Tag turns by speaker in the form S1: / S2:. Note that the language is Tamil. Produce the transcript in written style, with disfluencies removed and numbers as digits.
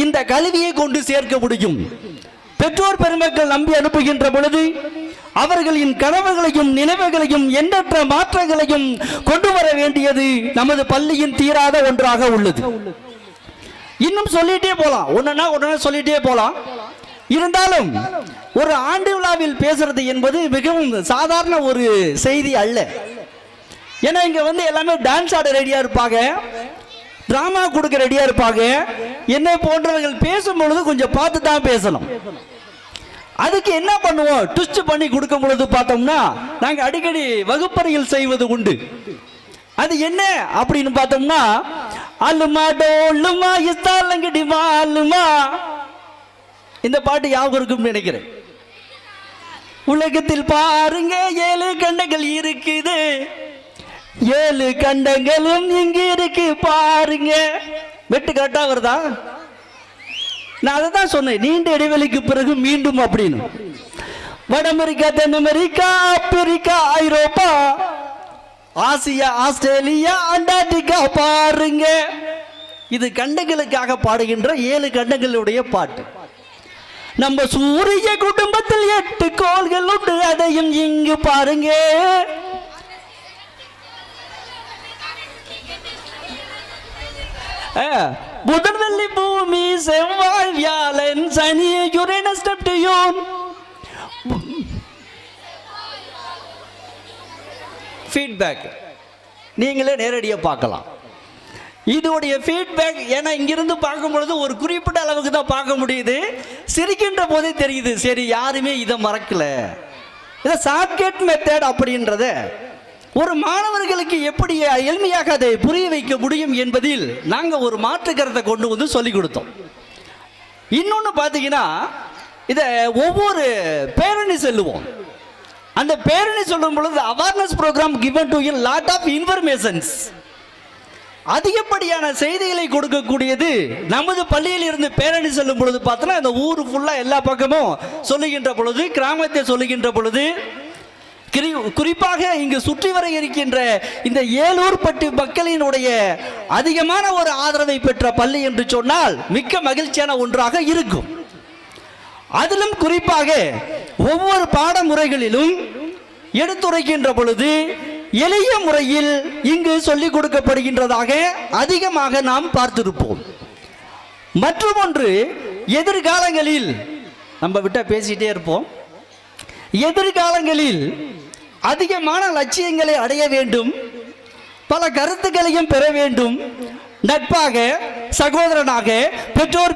S1: இந்த கல்வியை கொண்டு சேர்க்க முடியும். பெற்றோர் பெருமக்கள் நம்பி அனுப்புகின்ற பொழுது அவர்களின் கனவுகளையும் நினைவுகளையும் எண்ணற்ற மாற்றங்களையும் கொண்டு வர வேண்டியது நமது பள்ளியின் தீராத ஒன்றாக உள்ளது. இன்னும் சொல்லிட்டே போலாம், ஒன்னா சொல்லிட்டே போலாம். இருந்தாலும் ஒரு ஆண்டு விழாவில் பேசுறது என்பது மிகவும் சாதாரண ஒரு செய்தி அல்ல. ஏன்னா இங்க எல்லாமே டான்ஸ் ஆட ரெடியா இருப்பாங்க, டிராமா கொடுக்க ரெடியா இருப்பாங்க. என்ன போன்றவர்கள் பேசும் பொழுது கொஞ்சம் பார்த்து தான் பேசணும். அதுக்கு என்ன பண்ணுவோம், ட்விஸ்ட் பண்ணி கொடுக்கும் பொழுது பார்த்தோம்னா நாங்க அடிக்கடி வகுப்பறையில் செய்வது உண்டு. அது என்ன அப்படின்னு பார்த்தோம்னா, அலுமா டோலுமா இஸ்தாலங்கடிமா அலுமா, இந்த பாட்டு யாவும் இருக்கும் நினைக்கிறேன். உலகத்தில் பாருங்க 7 கண்டங்கள் இருக்குது, 7 கண்டங்களும் இங்க இருக்கு பாருங்க. வெட்டு கரெக்டா வருதா? நான் அதை தான் சொன்னேன், நீண்ட இடைவெளிக்கு பிறகு மீண்டும் அப்படின்னு. வட அமெரிக்கா, தென் அமெரிக்கா, ஆப்பிரிக்கா, ஐரோப்பா, ஆசியா, ஆஸ்திரேலியா, அண்டார்டிகா பாருங்க. இது கண்டங்களுக்காக பாடுகின்ற 7 கண்டங்களுடைய பாட்டு. நம்ம சூரிய குடும்பத்தில் 8 கோள்கள் உண்டு, அதையும் இங்கு பாருங்க. புதன், வெள்ளி, பூமி, செவ்வாய், வியாழன், சனி, யுரேனஸ், நெப்டியூன். ஃபீட்பேக் நீங்களே நேரடியாக பார்க்கலாம். இதோடைய ஃபீட்பேக் ஏன்னா இங்கிருந்து பார்க்கும் பொழுது ஒரு குறிப்பிட்ட அளவுக்கு தான் பார்க்க முடியுது. சிரிக்கின்ற போதே தெரியுது, சரி யாருமே இதை மறக்கல. இதை ஷார்ட்கட் மெத்தட் அப்படின்றத ஒரு மாணவர்களுக்கு எப்படி எளிமையாக அதை புரிய வைக்க முடியும் என்பதில் நாங்கள் ஒரு மாற்று கருத்தை கொண்டு வந்து சொல்லிக் கொடுத்தோம். இன்னொன்று பார்த்தீங்கன்னா, இதை ஒவ்வொரு பேரணி செல்லுவோம். அந்த பேரணி சொல்லும் பொழுது awareness program given to a lot of informations, அதிகப்படியான செய்திகளை கொடுக்கக்கூடியது நமது பள்ளியில் இருந்து பேரணி செல்லும் பொழுது பார்த்தோன்னா இந்த ஊர் ஃபுல்லாக எல்லா பக்கமும் சொல்லுகின்ற பொழுது, கிராமத்தை சொல்லுகின்ற பொழுது, குறிப்பாக இங்கு சுற்றி வர இருக்கின்ற இந்த ஏலூர்பட்டு மக்களினுடைய அதிகமான ஒரு ஆதரவை பெற்ற பள்ளி என்று சொன்னால் மிக்க மகிழ்ச்சியான ஒன்றாக இருக்கும். அதிலும் குறிப்பாக ஒவ்வொரு பாடமுறைகளிலும் எடுத்துரைக்கின்ற பொழுது எளிய முறையில் இங்கு சொல்லிக் கொடுக்கப்படுகின்றதாக அதிகமாக நாம் பார்த்திருப்போம். மற்றும் ஒன்று, எதிர்காலங்களில் நம்ம விட்ட பேசிட்டே இருப்போம், எதிர்காலங்களில் அதிகமான லட்சியங்களை அடைய வேண்டும், பல கருத்துக்களையும் பெற வேண்டும், நட்பாக, சகோதரனாக, பெற்றோர்